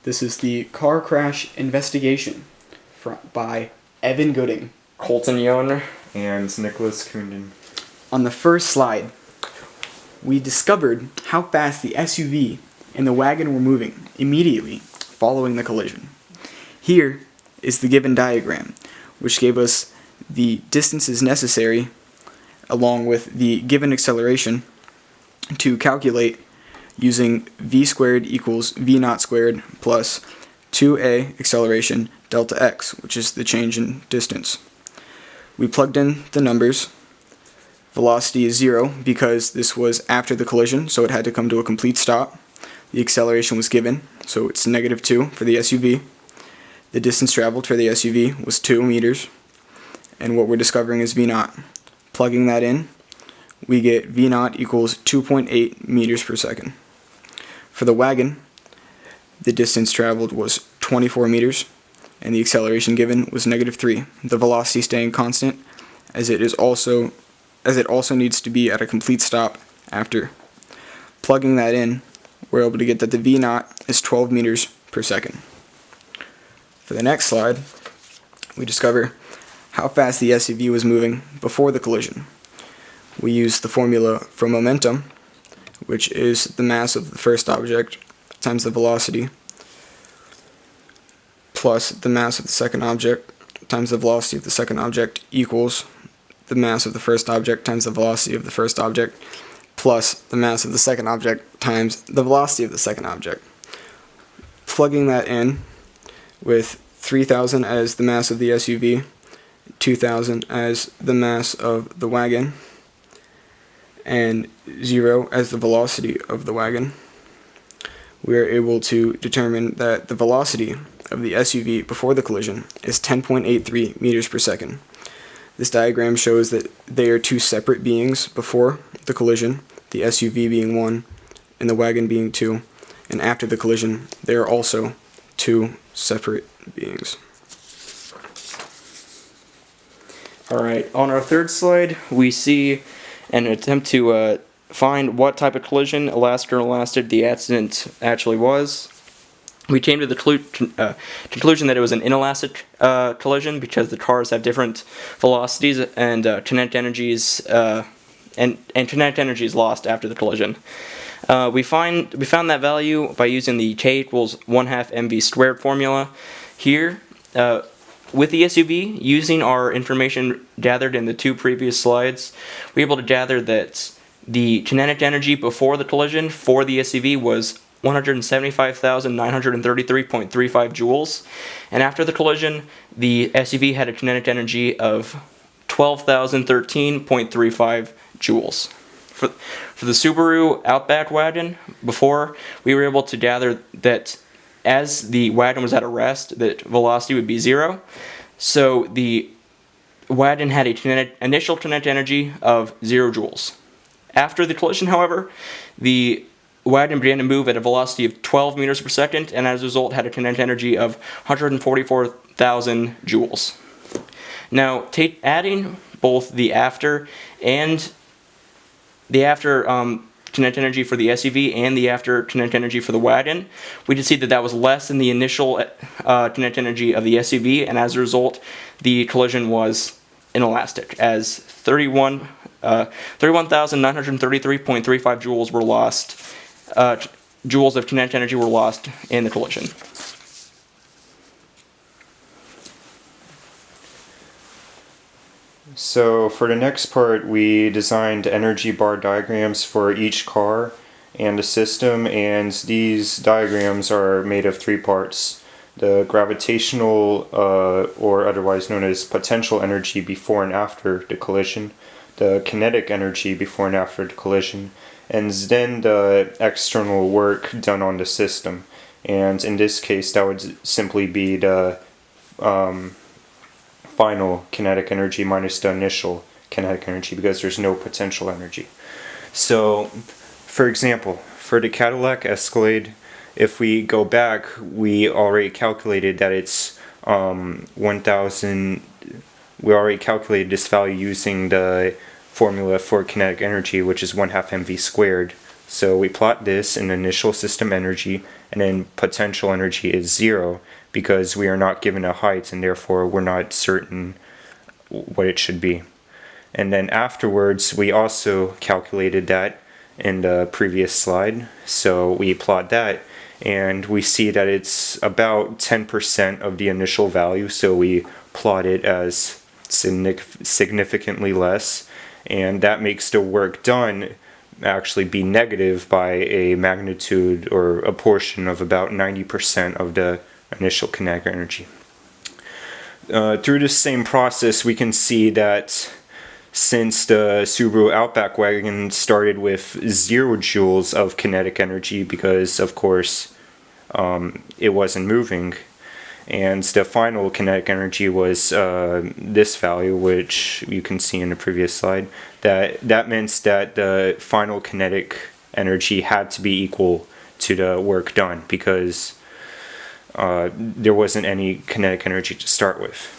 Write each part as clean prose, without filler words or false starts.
This is the car crash investigation by Evan Gooding, Colton Yoner, and Nicholas Kunden. On the first slide, we discovered how fast the SUV and the wagon were moving immediately following the collision. Here is the given diagram, which gave us the distances necessary along with the given acceleration to calculate using v squared equals v naught squared plus 2a acceleration delta x, which is the change in distance. We plugged in the numbers. Velocity is 0 because this was after the collision, so it had to come to a complete stop. The acceleration was given, so it's -2 for the SUV. The distance traveled for the SUV was 2 meters, and what we're discovering is v naught. Plugging that in, we get v naught equals 2.8 meters per second. For the wagon, the distance traveled was 24 meters, and the acceleration given was -3. The velocity staying constant, as it also needs to be at a complete stop after. Plugging that in, we're able to get that the v naught is 12 meters per second. For the next slide, we discover how fast the SUV was moving before the collision. We use the formula for momentum, which is the mass of the first object times the velocity plus the mass of the second object times the velocity of the second object equals the mass of the first object times the velocity of the first object plus the mass of the second object times the velocity of the second object. Plugging that in with 3,000 as the mass of the SUV, 2,000 as the mass of the wagon, and 0 as the velocity of the wagon, we are able to determine that the velocity of the SUV before the collision is 10.83 meters per second. This diagram shows that they are two separate beings before the collision, the SUV being 1 and the wagon being 2, and after the collision they are also two separate beings. Alright, on our third slide, we see an attempt to find what type of collision lasted the accident actually was. We came to the conclusion that it was an inelastic collision because the cars have different velocities and kinetic energies and kinetic energy is lost after the collision. We found that value by using the k equals 1/2 mv squared formula. Here, with the SUV, using our information gathered in the two previous slides, we were able to gather that the kinetic energy before the collision for the SUV was 175,933.35 joules, and after the collision, the SUV had a kinetic energy of 12,013.35 joules. For the Subaru Outback wagon, before, we were able to gather that as the wagon was at a rest, that velocity would be 0. So the wagon had a initial kinetic energy of 0 joules. After the collision, however, the wagon began to move at a velocity of 12 meters per second, and as a result had a kinetic energy of 144,000 joules. Now, adding both the after kinetic energy for the SUV and the after kinetic energy for the wagon, we could see that that was less than the initial kinetic energy of the SUV, and as a result, the collision was inelastic, as 31,933.35 joules were lost. Joules of kinetic energy were lost in the collision. So for the next part, we designed energy bar diagrams for each car and the system, and these diagrams are made of 3 parts. The gravitational, or otherwise known as potential energy before and after the collision, the kinetic energy before and after the collision, and then the external work done on the system. And in this case, that would simply be the final kinetic energy minus the initial kinetic energy, because there's no potential energy. So, for example, for the Cadillac Escalade, if we go back, we already calculated that it's 1,000. We already calculated this value using the formula for kinetic energy, which is 1/2 mv squared So we plot this in initial system energy, and then potential energy is 0 because we are not given a height and therefore we're not certain what it should be. And then afterwards we also calculated that in the previous slide. So we plot that and we see that it's about 10% of the initial value, so we plot it as significantly less, and that makes the work done actually be negative by a magnitude or a portion of about 90% of the initial kinetic energy. Through this same process, we can see that since the Subaru Outback wagon started with 0 joules of kinetic energy because, of course, it wasn't moving, and the final kinetic energy was this value, which you can see in the previous slide, that meant that the final kinetic energy had to be equal to the work done because there wasn't any kinetic energy to start with.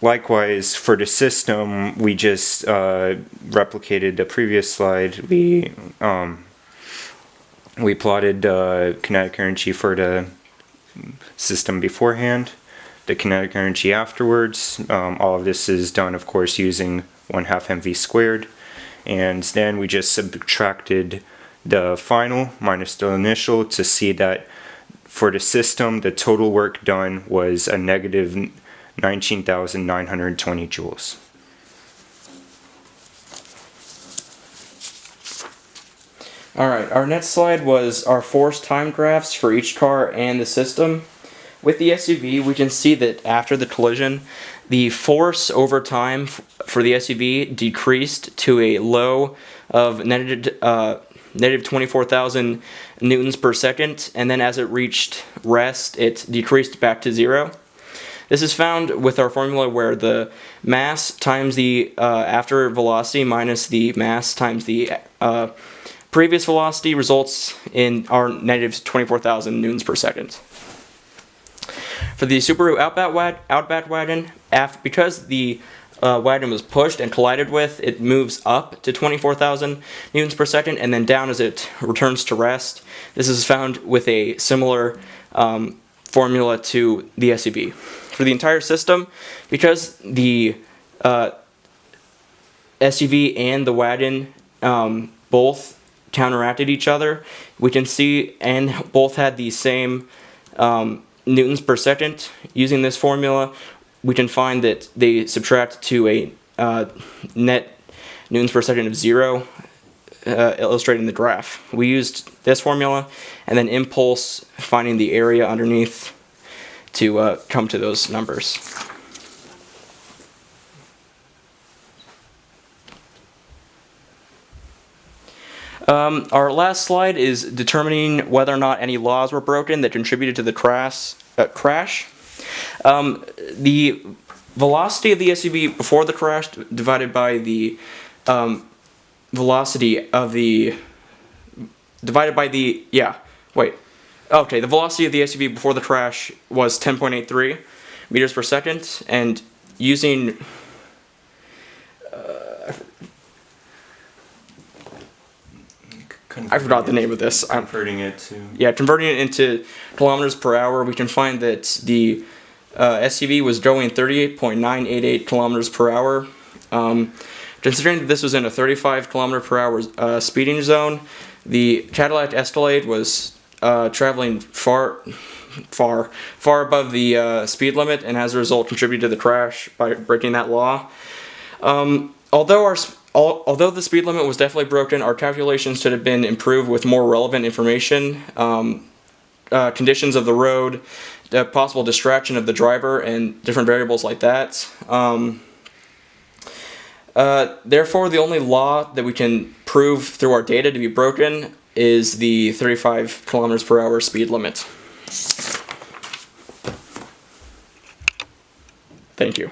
Likewise, for the system, we just replicated the previous slide. We plotted the kinetic energy for the system beforehand, the kinetic energy afterwards. All of this is done, of course, using 1/2 mv squared. And then we just subtracted the final minus the initial to see that for the system, the total work done was a negative 19,920 joules. Alright, our next slide was our force time graphs for each car and the system. With the SUV, we can see that after the collision, the force over time for the SUV decreased to a low of negative 24,000 newtons per second, and then as it reached rest, it decreased back to 0. This is found with our formula where the mass times the after velocity minus the mass times the previous velocity results in our negative 24,000 newtons per second. For the Subaru Outback wagon, because the wagon was pushed and collided with, it moves up to 24,000 newtons per second and then down as it returns to rest. This is found with a similar formula to the SUV. For the entire system, because the SUV and the wagon both counteracted each other, we can see, and both had the same newtons per second. Using this formula, we can find that they subtract to a net newtons per second of 0, illustrating the graph. We used this formula and then impulse, finding the area underneath to come to those numbers. Our last slide is determining whether or not any laws were broken that contributed to the crash. The velocity of the SUV before the crash divided by the velocity of the the velocity of the SUV before the crash was 10.83 meters per second, and using I forgot the name of this. Converting it to... Yeah, converting it into kilometers per hour, we can find that the SUV was going 38.988 kilometers per hour. Considering that this was in a 35 kilometer per hour speeding zone, the Cadillac Escalade was traveling far above the speed limit, and as a result contributed to the crash by breaking that law. Although the speed limit was definitely broken, our calculations should have been improved with more relevant information, conditions of the road, the possible distraction of the driver, and different variables like that. Therefore, the only law that we can prove through our data to be broken is the 35 kilometers per hour speed limit. Thank you.